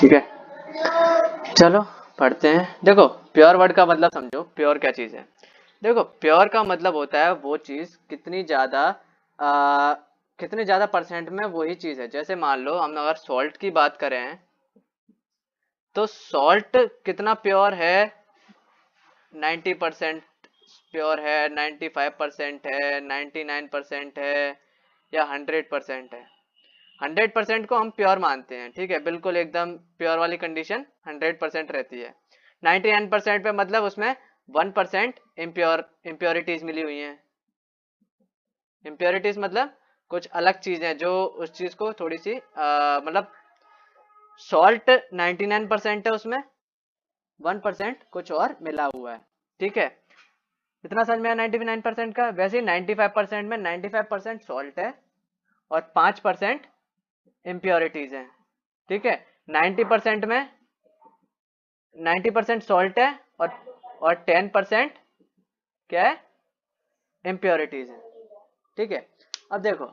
ठीक है, चलो पढ़ते हैं। देखो प्योर वर्ड का मतलब समझो, प्योर क्या चीज है। देखो प्योर का मतलब होता है वो चीज कितनी ज्यादा परसेंट में वही चीज है। जैसे मान लो हम अगर सॉल्ट की बात करें तो सॉल्ट कितना प्योर है, 90% प्योर है, 95% है, 99% है, या 100% है। 100% को हम प्योर मानते हैं, ठीक है, बिल्कुल एकदम प्योर वाली कंडीशन 100% रहती है। 99% पे मतलब उसमें 1% इम्प्योरिटीज मिली हुई हैं। इम्प्योरिटीज मतलब कुछ अलग चीज है जो उस चीज को थोड़ी सी मतलब सॉल्ट 99% है, उसमें 1% कुछ और मिला हुआ है, ठीक है। इतना समझ में आया 99% का। वैसे ही 95% में 95% सॉल्ट है और 5% इम्प्योरिटीज है, ठीक है। 90% में 90% सॉल्ट है और 10% क्या है, इम्प्योरिटीज है, ठीक है। अब देखो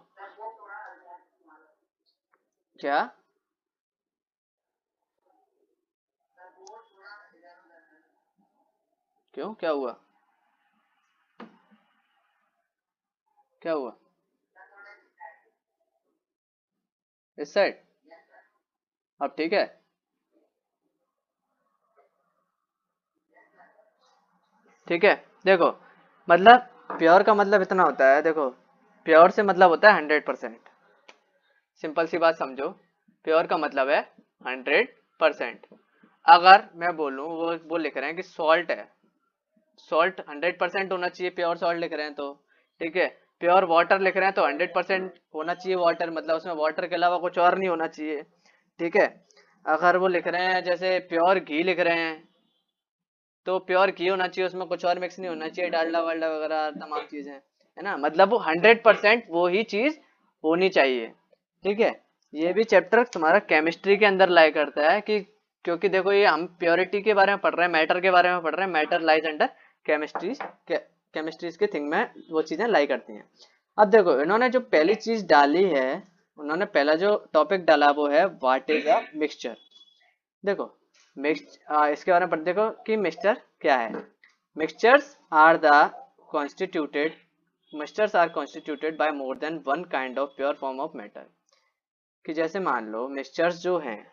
क्या क्यों क्या हुआ, क्या हुआ इस साइड। अब ठीक है, ठीक है। देखो मतलब प्योर का मतलब इतना होता है, देखो प्योर से मतलब होता है 100%। सिंपल सी बात समझो, प्योर का मतलब है 100%। अगर मैं बोलूं वो लिख रहे हैं कि सॉल्ट है, सॉल्ट 100% होना चाहिए, प्योर सॉल्ट लिख रहे हैं तो, ठीक है। प्योर वाटर लिख रहे हैं तो 100% होना चाहिए वाटर, मतलब उसमें वाटर के अलावा कुछ और नहीं होना चाहिए, ठीक है। अगर वो लिख रहे हैं जैसे प्योर घी लिख रहे हैं तो प्योर घी होना चाहिए, उसमें कुछ और मिक्स नहीं होना चाहिए, डालडा वालडा वगैरह तमाम चीजें, है ना। मतलब वो 100% वो ही चीज होनी चाहिए, ठीक है। ये भी चैप्टर तुम्हारा केमिस्ट्री के अंदर लाई करता है कि, क्योंकि देखो ये हम प्योरिटी के बारे में पढ़ रहे हैं, मैटर के बारे में पढ़ रहे हैं, matter lies under chemistry, chemistry के थिंग में वो चीजें लाई करती हैं। अब देखो इन्होंने जो पहली चीज डाली है, उन्होंने पहला जो टॉपिक डाला वो है व्हाट इज अ मिक्सचर। देखो इसके बारे में पढ़ देखो कि मिक्सचर क्या है। Mixtures are the constituted mixtures are constituted by more than one kind of pure form of matter. कि जैसे मान लो मिक्सचर्स जो हैं,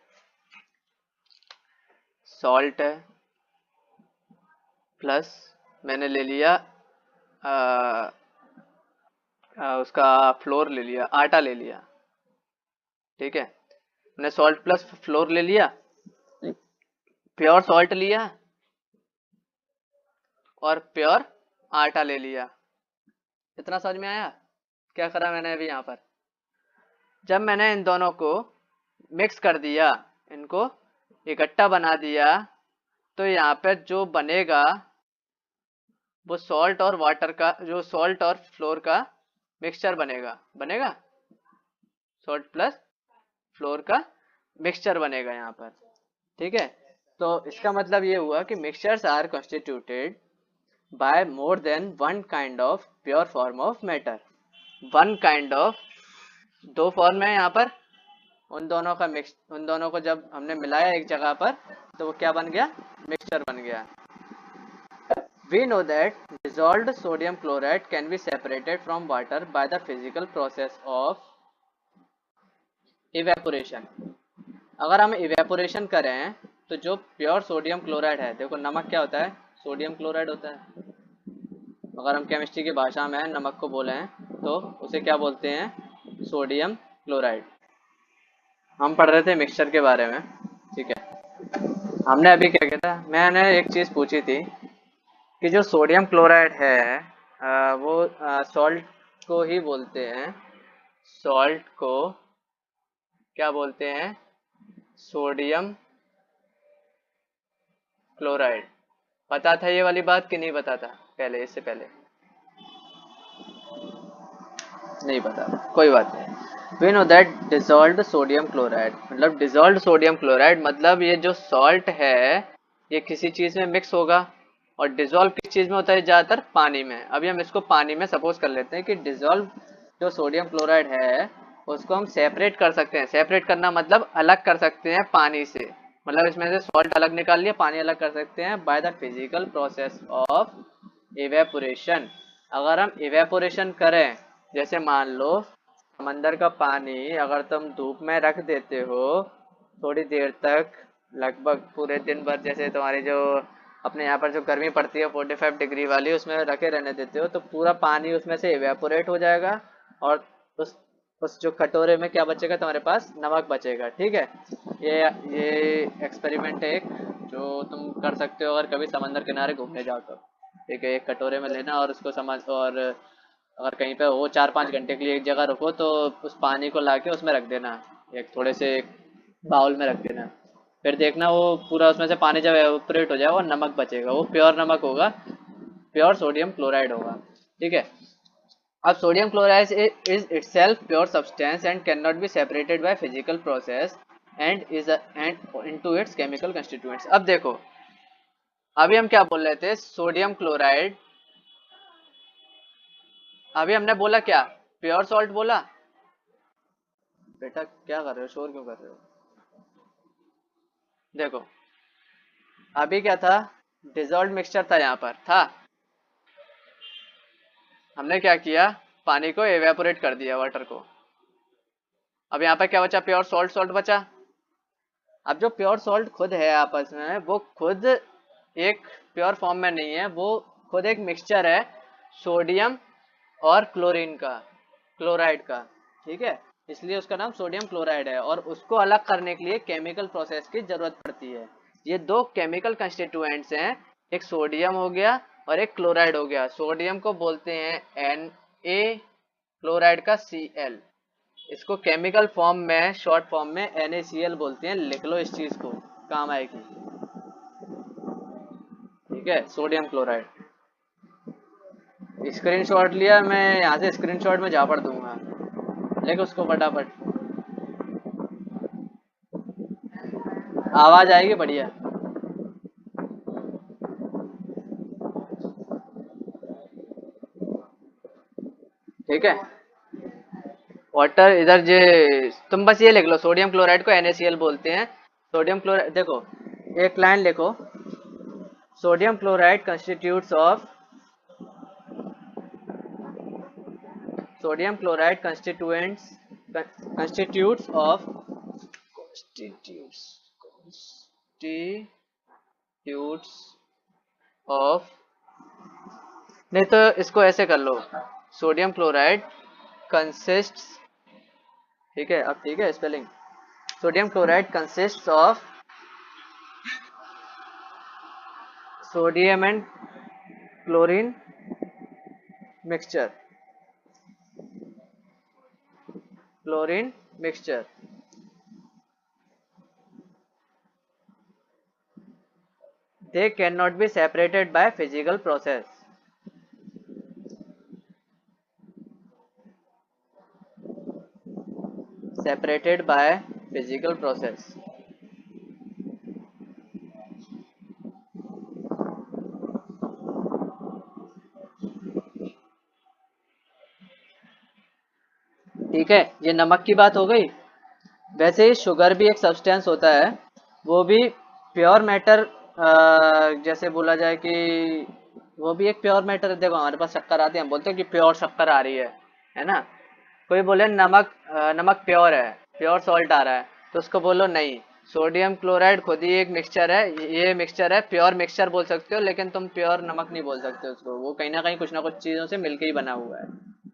सॉल्ट है प्लस मैंने ले लिया आ, उसका फ्लोर ले लिया, आटा ले लिया, ठीक है। मैंने सॉल्ट प्लस फ्लोर ले लिया, प्योर सॉल्ट लिया और प्योर आटा ले लिया। इतना समझ में आया क्या करा मैंने अभी यहाँ पर। जब मैंने इन दोनों को मिक्स कर दिया, इनको इकट्ठा बना दिया, तो यहाँ पे जो बनेगा वो सॉल्ट और वाटर का, जो सॉल्ट और फ्लोर का मिक्सचर बनेगा, सॉल्ट प्लस फ्लोर का मिक्सचर बनेगा यहाँ पर, ठीक है। तो इसका मतलब ये हुआ कि mixtures are constituted by more than one kind of pure form of matter. One kind of, दो फॉर्म है यहाँ पर, उन दोनों को जब हमने मिलाया एक जगह पर तो वो क्या बन गया, मिक्सचर बन गया। We know that dissolved sodium chloride can be separated from water by the physical process of evaporation। अगर हम इवेपोरेशन करें तो जो प्योर सोडियम क्लोराइड है, देखो नमक क्या होता है, सोडियम क्लोराइड होता है। अगर हम केमिस्ट्री की भाषा में नमक को बोले तो उसे क्या बोलते हैं, सोडियम क्लोराइड। हम पढ़ रहे थे मिक्सचर के बारे में, ठीक है। हमने अभी क्या किया था, मैंने एक चीज पूछी थी कि जो सोडियम क्लोराइड है वो सॉल्ट को ही बोलते हैं, सॉल्ट को क्या बोलते हैं, सोडियम क्लोराइड। पता था ये वाली बात कि नहीं पता था पहले, इससे पहले नहीं पता था, कोई बात नहीं। We know that dissolved sodium chloride, मतलब डिसॉल्व्ड सोडियम क्लोराइड मतलब ये जो सॉल्ट है ये किसी चीज में मिक्स होगा, और डिसॉल्व किस चीज में होता है, ज्यादातर पानी में। अभी हम इसको पानी में सपोज कर लेते हैं कि डिसॉल्व जो सोडियम क्लोराइड है उसको हम सेपरेट कर सकते हैं, सेपरेट करना मतलब अलग कर सकते हैं पानी से, मतलब इसमें से सॉल्ट अलग निकाल लिया, पानी अलग कर सकते हैं by the physical process of evaporation. अगर हम इवेपोरेशन करें, जैसे मान लो समंदर का पानी अगर तुम धूप में रख देते हो थोड़ी देर तक, लगभग पूरे दिन भर, जैसे तुम्हारी जो अपने यहाँ पर जो गर्मी पड़ती है 45 डिग्री वाली, उसमें रखे रहने देते हो तो पूरा पानी उसमें से इवेपोरेट हो जाएगा, और उस उस जो कटोरे में क्या बचेगा, तुम्हारे पास नमक बचेगा। ठीक है, ये ये एक्सपेरिमेंट है एक, जो तुम कर सकते हो अगर कभी समंदर किनारे घूमने जाओ तो। ठीक है, एक कटोरे में लेना और उसको समझ, और अगर कहीं पे हो 4-5 घंटे के लिए एक जगह रुको तो उस पानी को लाके उसमें रख देना, एक थोड़े से एक बाउल में रख देना। फिर देखना वो पूरा उसमें से पानी जब एवोपरेट हो जाए और नमक बचेगा, वो प्योर नमक होगा, प्योर सोडियम क्लोराइड होगा। ठीक है, अब sodium chloride is itself pure substance and cannot be separated by physical process and is and into its chemical constituents। अब देखो, अभी हम क्या बोल रहे थे, सोडियम क्लोराइड, अभी हमने बोला क्या, प्योर सॉल्ट बोला। बेटा क्या कर रहे हो, शोर क्यों कर रहे हो? देखो अभी क्या था, डिजॉल्व मिक्सचर था, यहाँ पर था, हमने क्या किया, पानी को एवेपोरेट कर दिया, वाटर को। अब यहाँ पर क्या बचा, प्योर सॉल्ट, सॉल्ट बचा। अब जो प्योर सॉल्ट खुद है आपस में, वो खुद एक प्योर फॉर्म में नहीं है, वो खुद एक मिक्सचर है सोडियम और क्लोरीन का, क्लोराइड का। ठीक है, इसलिए उसका नाम सोडियम क्लोराइड है, और उसको अलग करने के लिए केमिकल प्रोसेस की जरूरत पड़ती है। ये दो केमिकल कंस्टिट्यूएंट्स हैं, एक सोडियम हो गया और एक क्लोराइड हो गया। सोडियम को बोलते हैं Na, क्लोराइड का Cl। इसको केमिकल फॉर्म में, शॉर्ट फॉर्म में NaCl बोलते हैं, लिख लो इस चीज को, काम आएगी। ठीक है, सोडियम क्लोराइड। स्क्रीनशॉट लिया, मैं यहाँ से स्क्रीनशॉट में जा पढ़ दूंगा, लेकिन उसको फटाफट, आवाज आएगी बढ़िया। ठीक है, वाटर इधर जे, तुम बस ये लिख लो, सोडियम क्लोराइड को NaCl बोलते हैं। सोडियम क्लोराइड, देखो एक लाइन लिखो, sodium chloride constitutes of, sodium chloride constitutes of constitutes of, नहीं तो इसको ऐसे कर लो, सोडियम क्लोराइड कंसिस्ट्स, ठीक है, अब ठीक है spelling, sodium chloride consists of sodium and chlorine mixture, chlorine mixture. They cannot be separated by physical process। Separated by physical process। ठीक है, ये नमक की बात हो गई। वैसे ही शुगर भी एक सब्सटेंस होता है, वो भी प्योर मैटर, जैसे बोला जाए कि वो भी एक प्योर मैटर है। देखो हमारे पास शक्कर आती है, हम बोलते हैं कि प्योर शक्कर आ रही है ना। कोई बोले नमक, नमक प्योर है, प्योर सॉल्ट आ रहा है, तो उसको बोलो नहीं, सोडियम क्लोराइड खुद ही एक मिक्सचर है, ये मिक्सचर है, प्योर मिक्सचर बोल सकते हो, लेकिन तुम प्योर नमक नहीं बोल सकते उसको, वो कहीं ना कुछ चीजों से मिलके ही बना हुआ है।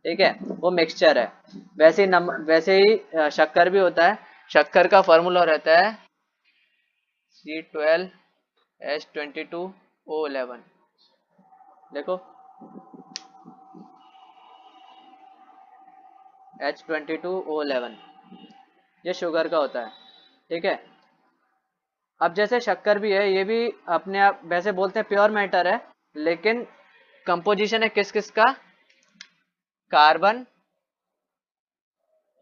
ठीक है, वो मिक्सचर है। वैसे ही शक्कर भी होता है, शक्कर का फॉर्मूला रहता है C12H22O11। देखो H22O11, ये शुगर का होता है। ठीक है, अब जैसे शक्कर भी है, ये भी अपने आप वैसे बोलते हैं प्योर मैटर है, लेकिन कंपोजिशन है किस किस का, कार्बन,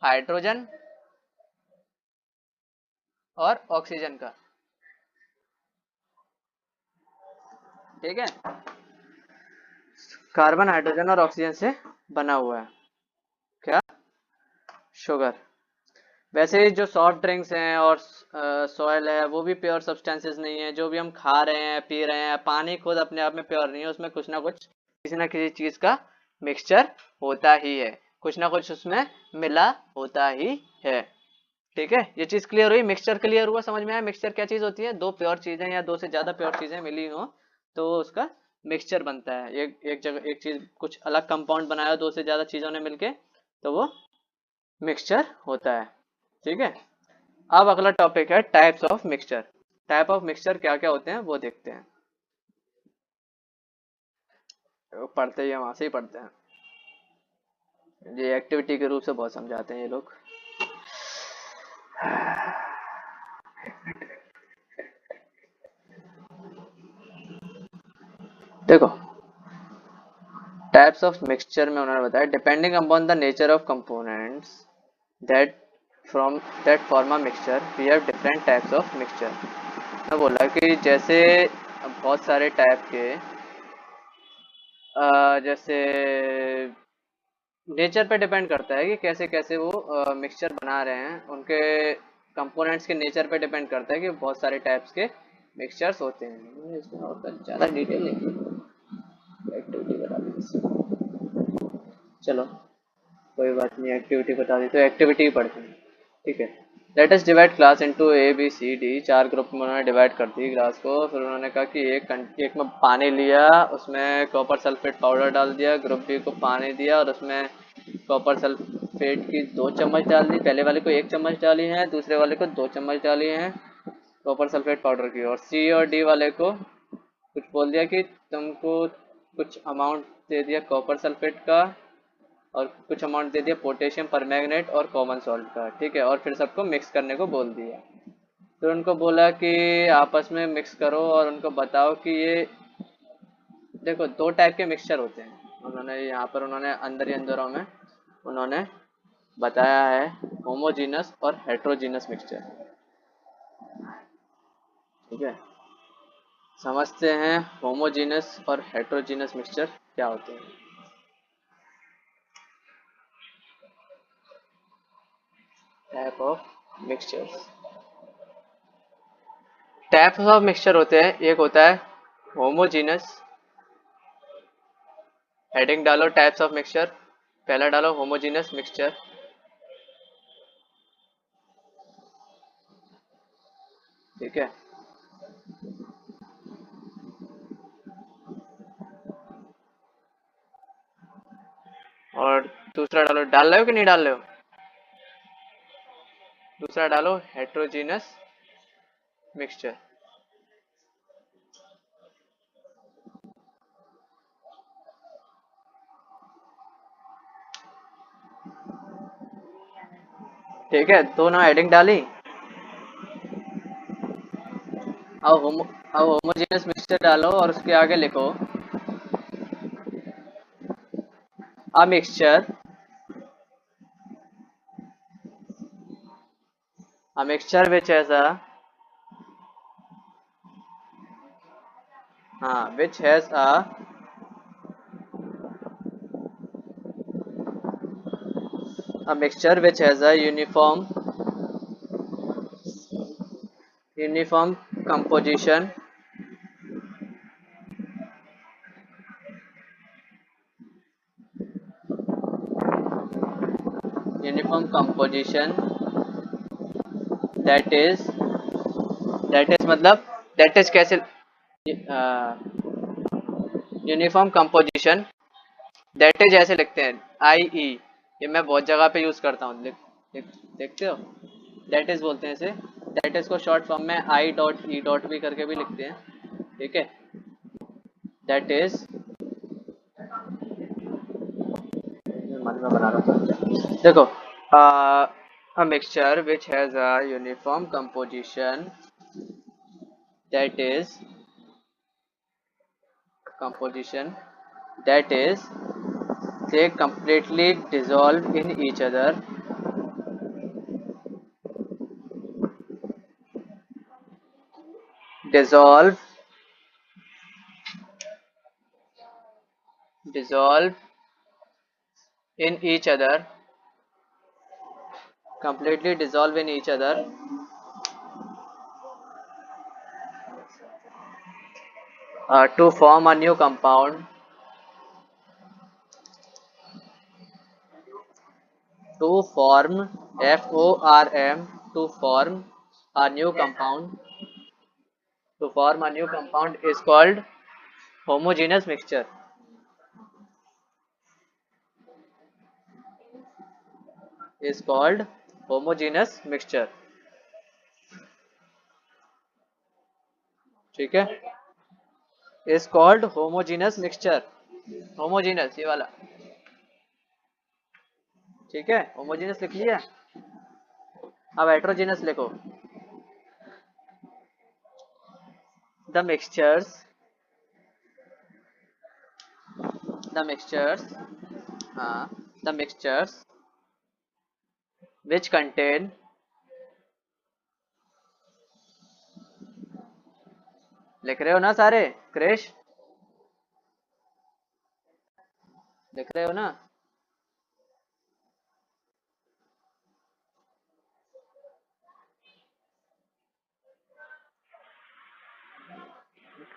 हाइड्रोजन और ऑक्सीजन का। ठीक है, कार्बन, हाइड्रोजन और ऑक्सीजन से बना हुआ है क्या, शुगर। वैसे ही जो सॉफ्ट ड्रिंक्स हैं और सॉइल है वो भी प्योर सब्सटेंसेस नहीं है। जो भी हम खा रहे हैं पी रहे हैं, पानी खुद अपने आप में प्योर नहीं है, उसमें कुछ ना कुछ किसी ना किसी चीज का मिक्सचर होता ही है, कुछ ना कुछ उसमें मिला होता ही है। ठीक है, ये चीज क्लियर हुई, मिक्सचर क्लियर हुआ, समझ में आया मिक्सचर क्या चीज होती है? दो प्योर चीजें या दो से ज्यादा प्योर चीजें मिली हो तो उसका मिक्सचर बनता है। एक जगह एक चीज कुछ अलग कंपाउंड बनाया हो दो से ज्यादा चीजों ने मिलके, तो वो मिक्सचर होता है। ठीक है, अब अगला टॉपिक है types of mixture. Type of mixture क्या क्या होते हैं वो देखते हैं। वो पढ़ते ही हैं, वहां से ही पढ़ते हैं, ये एक्टिविटी के रूप से बहुत समझाते हैं ये लोग। देखो, टाइप्स ऑफ मिक्सचर में उन्होंने बताया depending upon the nature of components that from that form a mixture we have different types of mixture. मैं बोला कि जैसे बहुत सारे टाइप के जैसे नेचर पे डिपेंड करता है कि कैसे कैसे वो मिक्सचर बना रहे हैं, उनके कंपोनेंट्स के नेचर पे डिपेंड करता है कि बहुत सारे टाइप्स के मिक्सचर्स होते हैं। इसमें और ज़्यादा डिटेल नहीं, एक्टिविटी बता दी, चलो कोई बात नहीं, एक्टिविटी बता दी तो एक्टिविटी ही पढ़ते हैं। ठीक है, let us divide class into A B C D, चार ग्रुप में उन्होंने डिवाइड कर दी क्लास को। फिर उन्होंने कहा कि एक में पानी लिया, उसमें कॉपर सल्फेट पाउडर डाल दिया, ग्रुप बी को पानी दिया और उसमें कॉपर सल्फेट की 2 चम्मच डाल दी। पहले वाले को 1 चम्मच डाली है, दूसरे वाले को 2 चम्मच डाली है कॉपर सल्फेट पाउडर की। और सी और डी वाले को कुछ बोल दिया कि तुमको कुछ अमाउंट दे दिया कॉपर सल्फेट का और कुछ अमाउंट दे दिया पोटेशियम परमैंगनेट और कॉमन सॉल्ट का। ठीक है, और फिर सबको मिक्स करने को बोल दिया। फिर उनको बोला कि आपस में मिक्स करो और उनको बताओ कि ये देखो 2 टाइप के मिक्सचर होते हैं। उन्होंने यहाँ पर उन्होंने अंदर ही अंदरों में उन्होंने बताया है होमोजीनस और हेट्रोजीनस मिक्सचर। ठीक है, समझते हैं होमोजीनस और हेट्रोजीनस मिक्सचर क्या होते हैं। Type of mixtures, types of mixture होते हैं। एक होता है होमोजीनस, हेडिंग डालो टाइप्स ऑफ मिक्सचर, पहला डालो होमोजीनस मिक्सचर। ठीक है, और दूसरा डालो, डाल रहे हो कि नहीं डाल रहे हो? दूसरा डालो हेट्रोजीनस मिक्सचर। ठीक है, दोनों हेडिंग डाली। अब होमोजीनस मिक्सचर डालो और उसके आगे लिखो a mixture, a mixture which has a, हाँ which has a mixture which has a uniform composition, uniform composition that is, that is मतलब दैट इज कैसे, यूनिफॉर्म कंपोजिशन दैट इज ऐसे लिखते हैं आई ई, ये मैं बहुत जगह पे यूज करता हूँ, देखते हो, दैट इज बोलते हैं इसे। दैट इज को शॉर्ट फॉर्म में आई डॉट ई डॉट भी करके भी लिखते हैं। ठीक है, दैट इज, मन में बना रहा था, देखो a mixture which has a uniform composition that is composition that is they completely dissolve in each other, dissolve dissolve in each other completely dissolve in each other to form a new compound, to form FORM, to form a new compound, to form a new compound is called homogeneous mixture, is called homogeneous mixture. ठीक है, is called homogeneous mixture, homogeneous ये वाला, ठीक है, homogeneous लिख लिया। अब heterogeneous लिखो, the mixtures, the mixtures, हाँ, the mixtures which contain, लिख रहे हो ना सारे क्रिश, लिख रहे हो ना?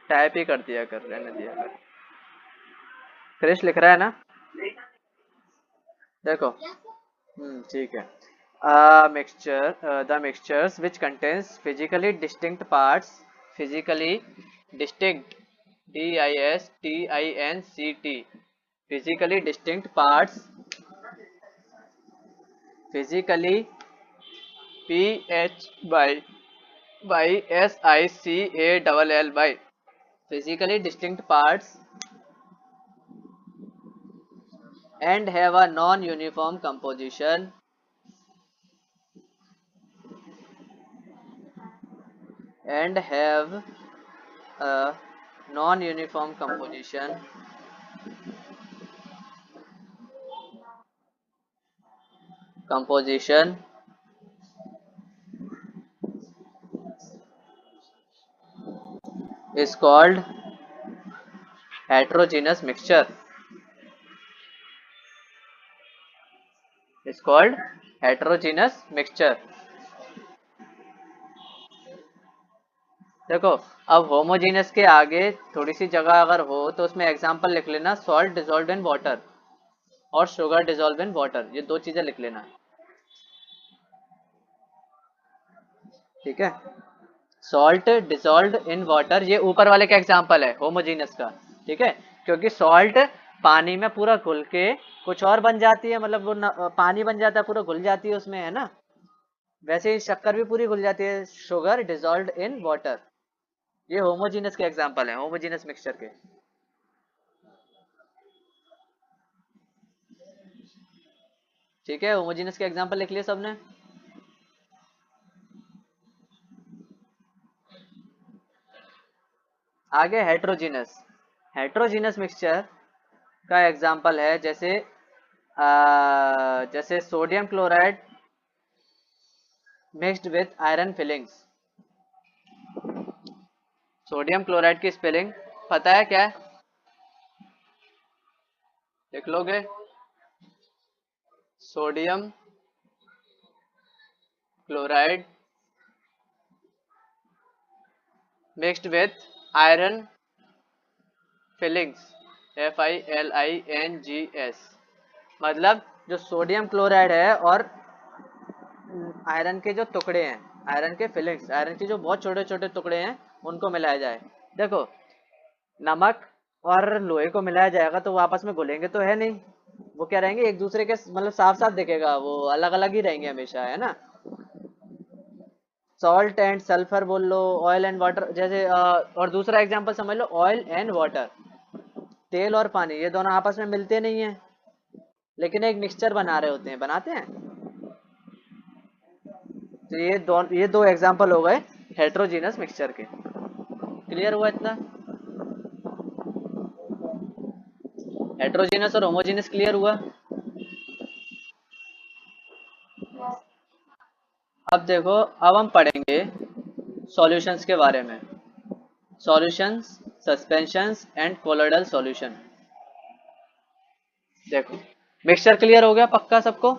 टाइप ही कर दिया कर, रहने दिया कर। क्रिश लिख रहा है ना? देखो, ठीक है। The mixtures which contains physically distinct parts, physically distinct, DISTINCT, physically distinct parts, physically PH by SICALL by, physically distinct parts and have a non-uniform composition, and have a non-uniform composition, composition is called heterogeneous mixture, is called heterogeneous mixture। देखो, अब homogeneous के आगे थोड़ी सी जगह अगर हो तो उसमें एग्जांपल लिख लेना, सॉल्ट डिसॉल्व्ड इन वाटर और शुगर डिसॉल्व इन वाटर, ये दो चीजें लिख लेना, ठीक है। सॉल्ट डिसॉल्व्ड इन वाटर ये ऊपर वाले का एग्जांपल है होमोजेनियस का, ठीक है, क्योंकि सॉल्ट पानी में पूरा घुल के कुछ और बन जाती है, मतलब वो पानी बन जाता है, पूरा घुल जाती है उसमें, है ना? वैसे ही शक्कर भी पूरी घुल जाती है, शुगर डिसॉल्व्ड इन वाटर, ये होमोजेनियस के एग्जांपल है, होमोजेनियस मिक्सचर के, ठीक है। होमोजेनियस के एग्जांपल लिख लिए सबने? आगे हेट्रोजीनस, हेट्रोजीनस मिक्सचर का एग्जांपल है जैसे sodium chloride mixed with iron filings. Sodium chloride की स्पेलिंग पता है क्या है? लिख लोगे? Sodium chloride mixed with iron filings, FILINGS, मतलब जो सोडियम क्लोराइड है और आयरन के जो टुकड़े हैं, आयरन के फिलिंग्स, आयरन के जो बहुत छोटे छोटे टुकड़े हैं उनको मिलाया जाए। देखो, नमक और लोहे को मिलाया जाएगा तो वो आपस में घुलेंगे तो है नहीं, वो क्या रहेंगे एक दूसरे के, मतलब साफ साफ दिखेगा, वो अलग अलग ही रहेंगे हमेशा, है ना? सॉल्ट एंड सल्फर बोल लो, ऑयल एंड वाटर, जैसे और दूसरा एग्जांपल समझ लो, ऑयल एंड वाटर, तेल और पानी, ये दोनों आपस में मिलते नहीं है लेकिन एक मिक्सचर बना रहे होते हैं, बनाते हैं। तो ये दो एग्जांपल हो गए हेट्रोजीनस मिक्सचर के। क्लियर हुआ इतना? हेट्रोजीनस और होमोजीनस क्लियर हुआ? अब देखो, अब हम पढ़ेंगे सॉल्यूशंस के बारे में, solutions, suspensions and colloidal solution. देखो, मिक्सचर क्लियर हो गया पक्का सबको?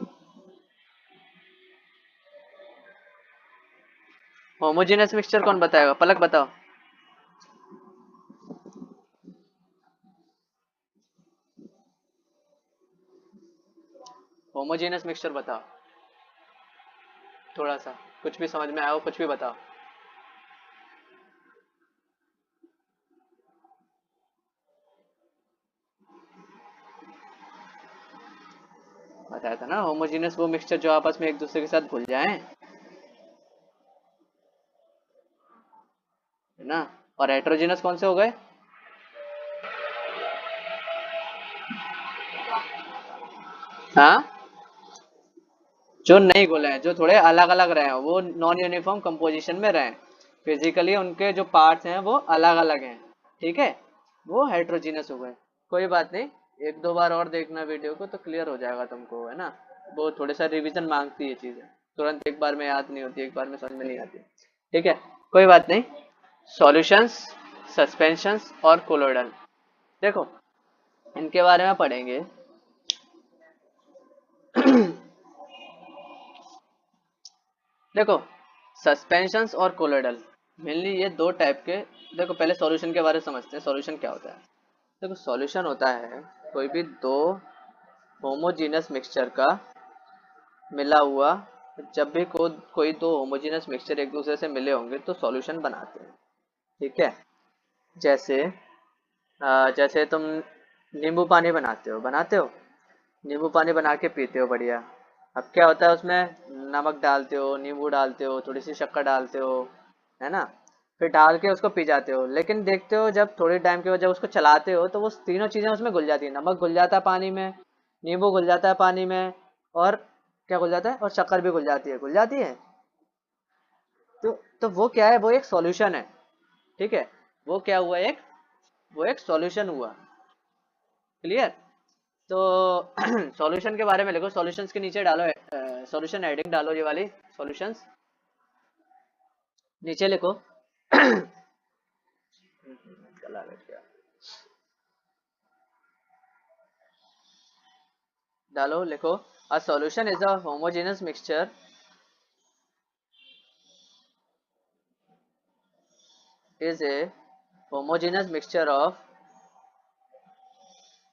होमोजेनियस मिक्सचर कौन बताएगा? पलक बताओ। होमोजेनियस मिक्सचर बताओ थोड़ा सा, कुछ भी समझ में आया हो कुछ भी बताओ। बताया था ना, होमोजेनियस वो मिक्सचर जो आपस में एक दूसरे के साथ घुल जाएं, है ना। और हेट्रोजेनस कौन से हो गए? हाँ, जो नहीं घुले हैं, जो थोड़े अलग अलग रहे हैं, वो नॉन यूनिफॉर्म कंपोजिशन में रहे, फिजिकली उनके जो पार्ट्स हैं वो अलग अलग हैं, ठीक है, वो हेट्रोजीनस हो गए। कोई बात नहीं, एक दो बार और देखना वीडियो को तो क्लियर हो जाएगा तुमको, है ना। वो थोड़े सा रिवीजन मांगती है चीजें, तुरंत एक बार में याद नहीं होती, एक बार में समझ में नहीं आती, ठीक है। कोई बात नहीं। सॉल्यूशंस, सस्पेंशंस और कोलोइडल, देखो इनके बारे में पढ़ेंगे। देखो, सस्पेंशंस और कोलोइडल, मेनली ये दो टाइप के। देखो पहले सॉल्यूशन के बारे में समझते हैं, सॉल्यूशन क्या होता है। देखो सॉल्यूशन होता है कोई भी दो होमोजेनस मिक्सचर का मिला हुआ, जब भी कोई दो होमोजेनस मिक्सचर एक दूसरे से मिले होंगे तो सॉल्यूशन बनाते हैं, ठीक है। जैसे जैसे तुम नींबू पानी बनाते हो, नींबू पानी बना के पीते हो, बढ़िया। अब क्या होता है उसमें, नमक डालते हो, नींबू डालते हो, थोड़ी सी शक्कर डालते हो, है ना। फिर डाल के उसको पी जाते हो, लेकिन देखते हो जब थोड़ी टाइम के बाद जब उसको चलाते हो तो वो तीनों चीजें उसमें घुल जाती है, नमक घुल जाता है पानी में, नींबू घुल जाता है पानी में, और क्या घुल जाता है, और शक्कर भी घुल जाती है। तो वो क्या है, वो एक सॉल्यूशन है, ठीक है। वो क्या हुआ, वो एक सॉल्यूशन हुआ, क्लियर। तो सॉल्यूशन के बारे में लिखो, सॉल्यूशंस के नीचे डालो, सॉल्यूशन हेडिंग डालो, ये वाली सॉल्यूशंस नीचे लिखो। गला बैठ गया, डालो, लिखो। A solution is a homogeneous mixture, is a homogeneous mixture of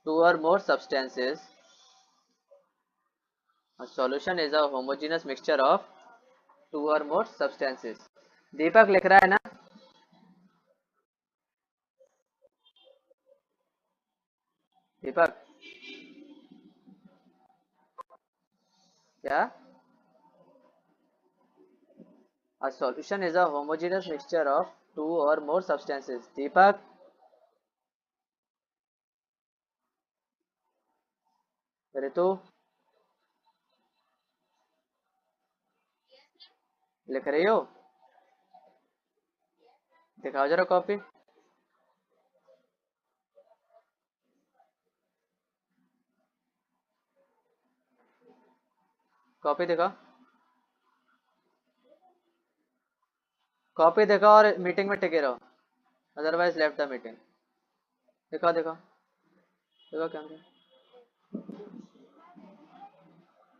two or more substances. A solution is a homogeneous mixture of two or more substances. दीपक लिख रहा है ना? दीपक, क्या? A solution is a homogeneous mixture of two or more substances. दीपक, ऋतु, लिख रही हो? दिखाओ जरा कॉपी, कॉपी दिखाओ, कॉपी दिखाओ और मीटिंग में टिके रहो, अदरवाइज लेफ्ट द मीटिंग। दिखाओ दिखाओ, दिखाओ कैमरा,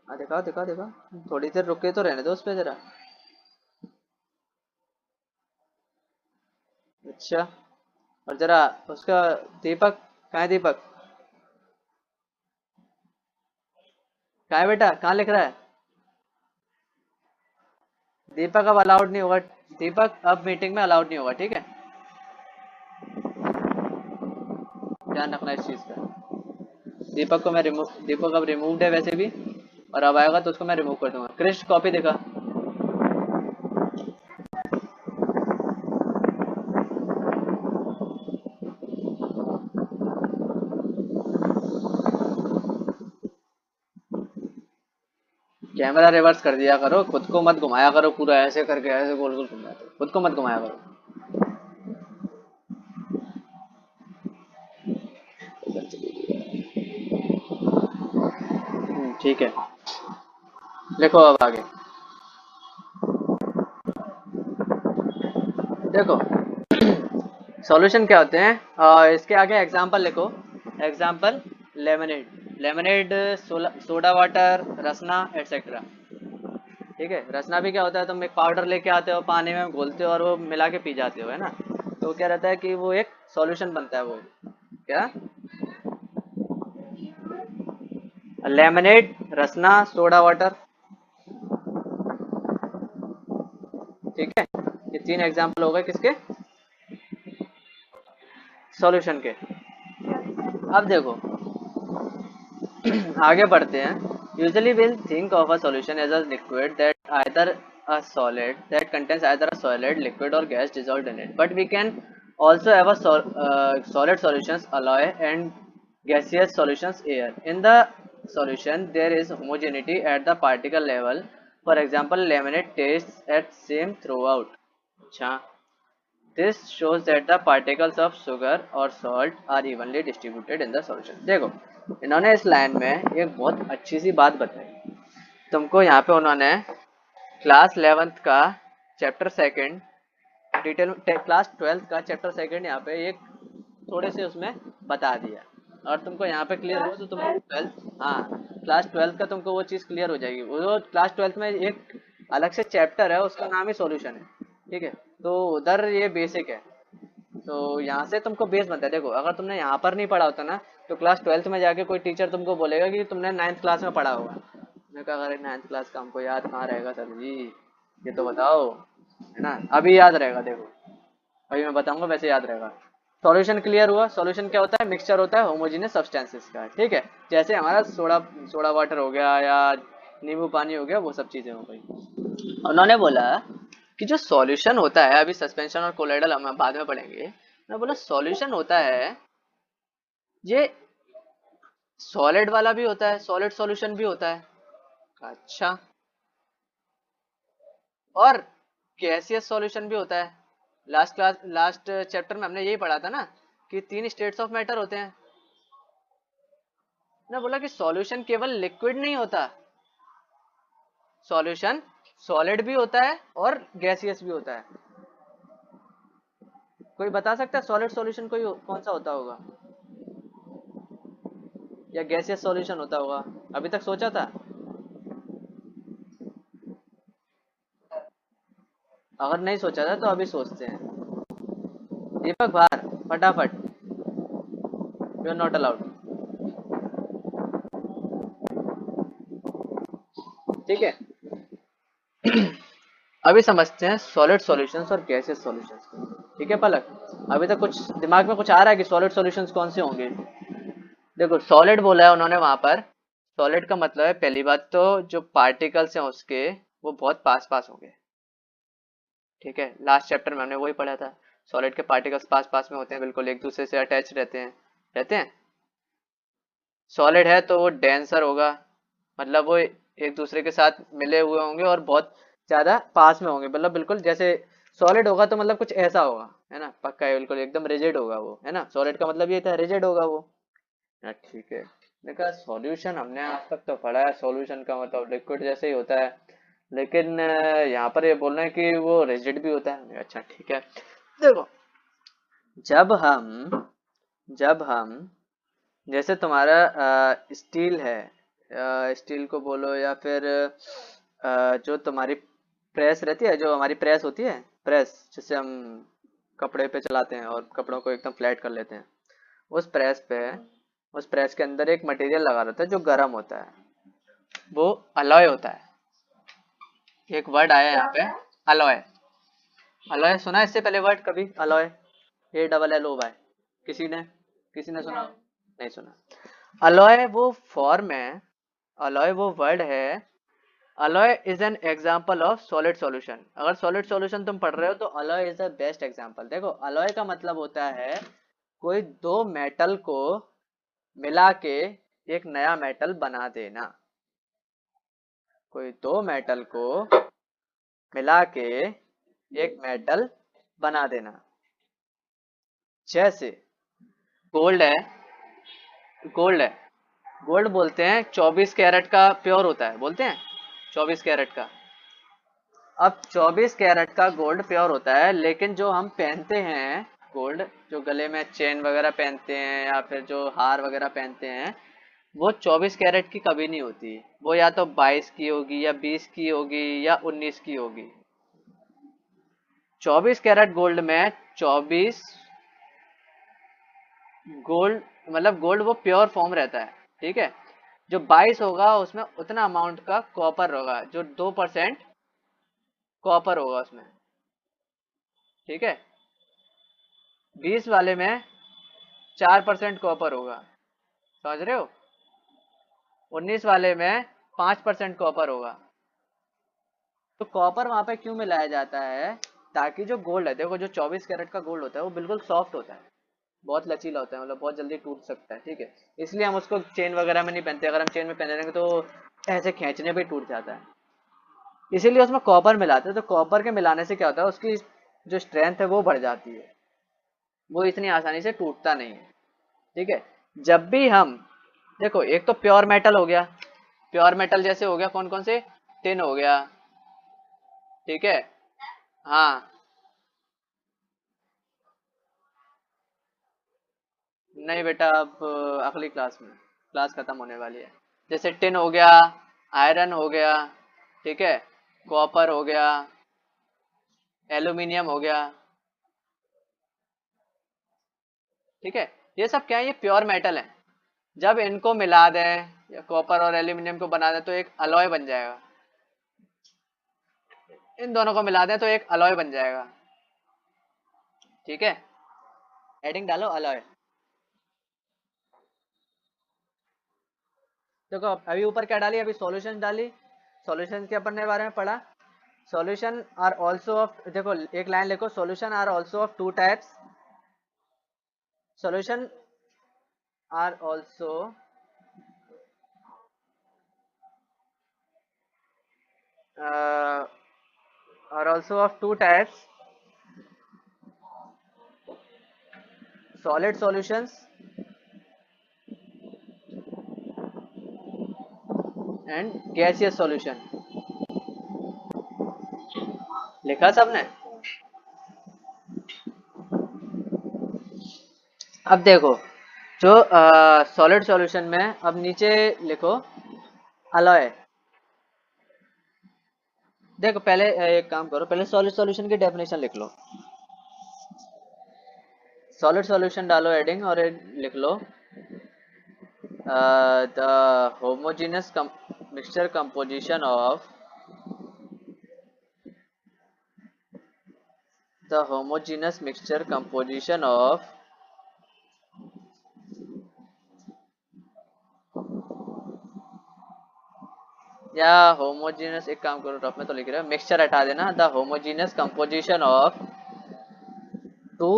हाँ दिखाओ दिखाओ दिखाओ, थोड़ी देर रुके तो रहने दो उस पे जरा। अच्छा, और जरा उसका, दीपक कहाँ है, दीपक कहाँ है बेटा, कहाँ लिख रहा है? दीपक अब अलाउड नहीं होगा, दीपक अब मीटिंग में अलाउड नहीं होगा, ठीक है। ध्यान रखना इस चीज का। दीपक को मैं रिमूव, दीपक अब रिमूव्ड है वैसे भी, और अब आएगा तो उसको मैं रिमूव कर दूंगा। क्रिश कॉपी देखा, कैमरा रिवर्स कर दिया करो, खुद को मत घुमाया करो पूरा ऐसे करके, ऐसे गोल गोल घुमाते हो, खुद को मत घुमाया करो। ठीक है, लिखो अब आगे। देखो सॉल्यूशन क्या होते हैं, इसके आगे एग्जांपल लिखो। Example, lemonade, lemonade, soda water, Rasna, etcetera, ठीक है। रसना भी क्या होता है, तुम एक पाउडर लेके आते हो, पानी में घोलते हो और वो मिला के पी जाते हो, है ना। तो क्या रहता है कि वो एक सॉल्यूशन बनता है, वो क्या, लेमनेड, रसना, सोडा वाटर। ठीक है, ये तीन एग्जाम्पल हो गए किसके, सॉल्यूशन के। अब देखो आगे बढ़ते हैं। Usually will think of a solution as a liquid that either a solid that contains either a solid, liquid or gas dissolved in it, but we can also have a solid solutions alloy and gaseous solutions air. In the solution there is homogeneity at the particle level. For example, lemonade tastes at same throughout. अच्छा, this shows that the particles of sugar or salt are evenly distributed in the solution. देखो इन्होंने इस line में एक बहुत अच्छी सी बात बताई तुमको। यहाँ पे उन्होंने क्लास 11th का chapter second detail, class 12th का चैप्टर सेकंड यहाँ पे एक थोड़े से उसमें बता दिया, और तुमको यहाँ पे क्लियर हो तो तुमको 12th, हाँ क्लास 12th का तुमको वो चीज़ क्लियर हो जाएगी। वो क्लास 12th में एक अलग से चैप्टर है, उसका नाम ही सॉल्यूशन है। ठीक है, तो उधर ये बेसिक है, तो यहाँ से तुमको बेस बनता है। देखो अगर तुमने यहाँ पर नहीं पढ़ा होता ना, तो क्लास 12th में जाके कोई टीचर तुमको बोलेगा कि तुमने 9th क्लास में पढ़ा होगा। मैं कहा अरे 9th क्लास का हमको याद कहाँ रहेगा सर जी, ये तो बताओ, है ना। अभी याद रहेगा, देखो अभी मैं बताऊंगा वैसे याद रहेगा। सॉल्यूशन क्लियर हुआ। सॉल्यूशन क्या होता है, मिक्सचर होता है होमोजेनियस सब्सटेंसेस का। ठीक है, जैसे हमारा सोडा सोडा वाटर हो गया या नींबू पानी हो गया, वो सब चीजें हो गई। उन्होंने बोला कि जो सॉल्यूशन होता है, अभी सस्पेंशन और कोलोइडल हम बाद में पढ़ेंगे, मैं बोला सॉल्यूशन होता है ये सॉलिड वाला भी होता है, सॉलिड सॉल्यूशन भी होता है। अच्छा, और गैसियस सॉल्यूशन भी होता है। लास्ट चैप्टर में हमने यही पढ़ा था ना कि तीन स्टेट्स ऑफ मैटर होते हैं। ना बोला कि सॉल्यूशन केवल लिक्विड नहीं होता, सॉल्यूशन सॉलिड भी होता है और गैसियस भी होता है। कोई बता सकता है सॉलिड सॉल्यूशन कोई कौन सा होता होगा, या गैसियस सॉल्यूशन होता होगा, अभी तक सोचा था? अगर नहीं सोचा था तो अभी सोचते हैं। दीपक बाहर फटाफट, यू आर नॉट अलाउड। ठीक है, अभी समझते हैं सॉलिड सॉल्यूशंस और गैसियस सॉल्यूशंस को। ठीक है पलक, अभी तक कुछ दिमाग में कुछ आ रहा है कि सॉलिड सॉल्यूशंस कौन से होंगे? देखो सॉलिड बोला है उन्होंने वहां पर, सॉलिड का मतलब है पहली बात तो जो पार्टिकल्स हैं उसके वो बहुत पास पास होंगे। ठीक है, लास्ट चैप्टर में हमने वही पढ़ा था, सॉलिड के पार्टिकल्स पास पास में होते हैं, बिल्कुल एक दूसरे से अटैच रहते हैं। सॉलिड है तो वो डेंसर होगा, मतलब वो एक दूसरे के साथ मिले हुए होंगे और बहुत ज्यादा पास में होंगे, मतलब बिल्कुल जैसे सॉलिड होगा तो मतलब कुछ ऐसा होगा, है ना, पक्का है, बिल्कुल एकदम रिजिड होगा वो, है ना। सॉलिड का मतलब ये था रिजिड होगा वो, है ना। ठीक है, देखा सॉल्यूशन हमने आज तक तो पढ़ा है, सॉल्यूशन का मतलब लिक्विड जैसे ही होता है, लेकिन यहाँ पर ये बोल रहे हैं कि वो रिजिड भी होता है। अच्छा ठीक है, देखो जब हम जब हम जैसे तुम्हारा स्टील है, स्टील को बोलो या फिर जो तुम्हारी प्रेस रहती है, जो हमारी प्रेस होती है, प्रेस जिससे हम कपड़े पे चलाते हैं और कपड़ों को एकदम फ्लैट कर लेते हैं, उस प्रेस पे, उस प्रेस के अंदर एक मटेरियल लगा रहता है जो गर्म होता है, वो अलॉय होता है। एक वर्ड आया यहाँ पे, अलॉय। अलॉय सुना है इससे पहले वर्ड कभी, अलॉय, ALLOY? किसी ने सुना? नहीं सुना। अलॉय वो फॉर्म है, अलॉय वो वर्ड है। Alloy is an example of solid solution. अगर सॉलिड सॉल्यूशन तुम पढ़ रहे हो तो alloy is the best example. देखो अलॉय का मतलब होता है कोई दो मेटल को मिला के एक नया मेटल बना देना, कोई दो मेटल को मिला के एक मेटल बना देना। जैसे गोल्ड है, गोल्ड है, गोल्ड बोलते हैं 24 कैरेट का प्योर होता है, बोलते हैं 24 कैरेट का। अब 24 कैरेट का गोल्ड प्योर होता है, लेकिन जो हम पहनते हैं गोल्ड, जो गले में चेन वगैरह पहनते हैं या फिर जो हार वगैरह पहनते हैं, वो 24 कैरेट की कभी नहीं होती, वो या तो 22 की होगी या 20 की होगी या 19 की होगी। 24 कैरेट गोल्ड में 24 गोल्ड, मतलब गोल्ड वो प्योर फॉर्म रहता है, ठीक है। जो 22 होगा उसमें उतना अमाउंट का कॉपर होगा, जो 2% कॉपर होगा उसमें, ठीक है। 20 वाले में 4% कॉपर होगा, समझ रहे हो। 19 वाले में 5% कॉपर होगा। तो कॉपर वहां पे क्यों मिलाया जाता है, ताकि जो गोल्ड है, देखो जो 24 कैरेट का गोल्ड होता है वो बिल्कुल सॉफ्ट होता है, बहुत लचीला होता है, मतलब बहुत जल्दी टूट सकता है, ठीक है। इसलिए हम उसको चेन वगैरह में नहीं पहनते, अगर हम चेन में पहने रहेंगे तो ऐसे खींचने पे टूट जाता है। इसीलिए उसमें कॉपर मिलाते हैं, तो कॉपर के मिलाने से क्या होता है, उसकी जो स्ट्रेंथ है वो बढ़ जाती है, वो इतनी आसानी से टूटता नहीं है, ठीक है। जब भी हम, देखो एक तो प्योर मेटल हो गया, प्योर मेटल जैसे हो गया कौन कौन से, टिन हो गया, ठीक है। हाँ, नहीं बेटा, अब अगली क्लास में, क्लास खत्म होने वाली है। जैसे टिन हो गया, आयरन हो गया, ठीक है, कॉपर हो गया, एल्यूमिनियम हो गया, ठीक है। ये सब क्या है, ये प्योर मेटल है। जब इनको मिला दें, या कॉपर और एल्यूमिनियम को बना दें तो एक अलॉय बन जाएगा, इन दोनों को मिला दें तो एक अलॉय बन जाएगा, ठीक है। हेडिंग डालो अलॉय। देखो अभी ऊपर क्या डाली, अभी सॉल्यूशन डाली, सॉल्यूशन के अपन ने बारे में पढ़ा। सॉल्यूशन आर आल्सो ऑफ, देखो एक लाइन लिखो, solution are also of two types, solution are also are also of two types, solid solutions and gaseous solution। लिखा सबने। अब देखो, जो सॉलिड सॉल्यूशन में, अब नीचे लिखो अलॉय। देखो पहले एक काम करो, पहले सॉलिड सॉल्यूशन की डेफिनेशन लिख लो, सॉलिड सॉल्यूशन डालो हेडिंग और लिख लो the homogeneous mixture composition of the homogeneous mixture composition of या होमोजीनियस, एक काम करो टॉप में तो लिख रहे हो, मिक्सचर हटा देना, the homogeneous composition of two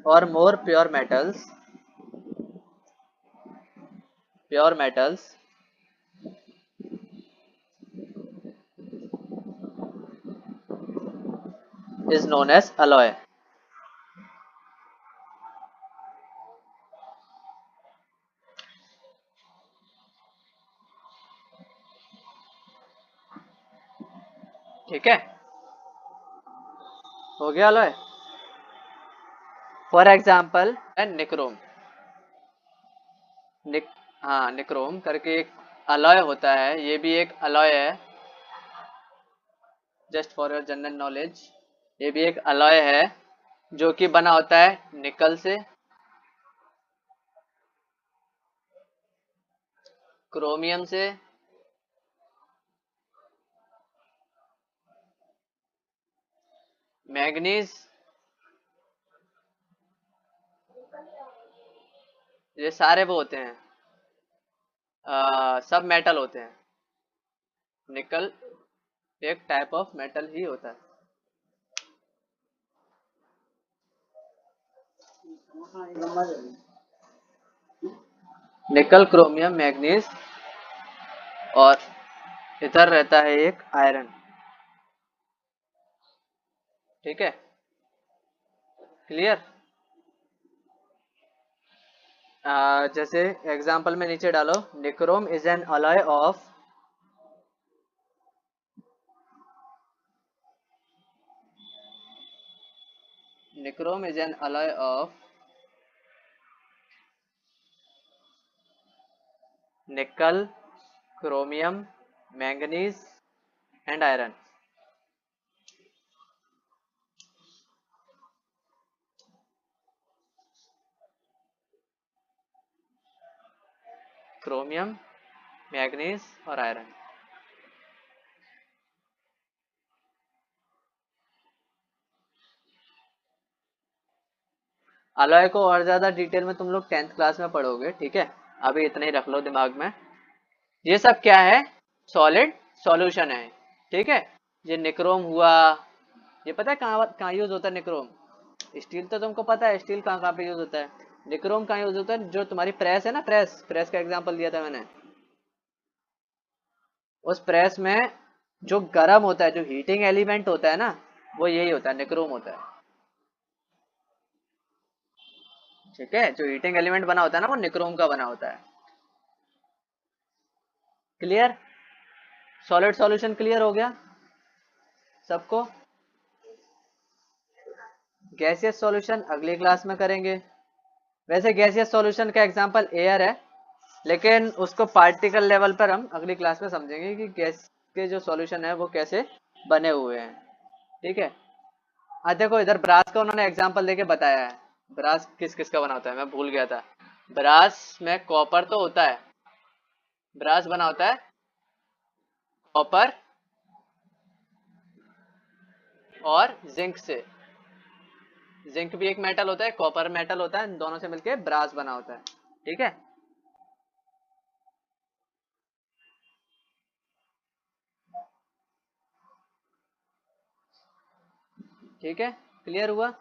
और more pure metals is known as alloy. ठीक है, हो गया अलॉय। फॉर एग्जाम्पल निक्रोम, निक हाँ निक्रोम करके एक अलॉय होता है, ये भी एक अलॉय है, just for your general knowledge. ये भी एक अलॉय है जो कि बना होता है निकल से, क्रोमियम से, मैग्नीज, ये सारे वो होते हैं, सब मेटल होते हैं। निकल एक टाइप ऑफ मेटल ही होता है। निकल, क्रोमियम, मैग्नीज, और इधर रहता है एक आयरन, ठीक है, क्लियर। जैसे एग्जांपल में नीचे डालो, nichrome is an alloy of, nichrome is an alloy of निकल, chromium, manganese and iron. Chromium, manganese और आयरन। अलॉय को और ज्यादा डिटेल में तुम लोग 10th क्लास में पढ़ोगे, ठीक है। अभी इतना ही रख लो दिमाग में। ये सब क्या है? सॉलिड सॉल्यूशन है, ठीक है। ये निक्रोम हुआ, ये पता है कहाँ कहाँ यूज होता है निक्रोम? स्टील तो तुमको पता है, स्टील कहाँ कहाँ पे यूज होता है। निक्रोम कहाँ यूज होता है? जो तुम्हारी प्रेस है ना, प्रेस प्रेस का एग्जांपल दिया था मैंने। उस प्रेस में जो गर्म होता है, जो हीटिंग एलिमेंट होता है ना, वो यही होता है, निक्रोम होता है, ठीक है। जो हीटिंग एलिमेंट बना होता है ना, वो निक्रोम का बना होता है। क्लियर? सॉलिड सॉल्यूशन क्लियर हो गया सबको? गैसियस सॉल्यूशन अगली क्लास में करेंगे। वैसे गैसियस सॉल्यूशन का एग्जांपल एयर है, लेकिन उसको पार्टिकल लेवल पर हम अगली क्लास में समझेंगे कि गैस के जो सॉल्यूशन है वो कैसे बने हुए हैं, ठीक है। देखो इधर ब्रास का उन्होंने एग्जांपल देके बताया है। ब्रास किस किस का बना होता है मैं भूल गया था। ब्रास में कॉपर तो होता है, ब्रास बना होता है कॉपर और जिंक से। जिंक भी एक मेटल होता है, कॉपर मेटल होता है, इन दोनों से मिलके ब्रास बना होता है, ठीक है। ठीक है, क्लियर हुआ?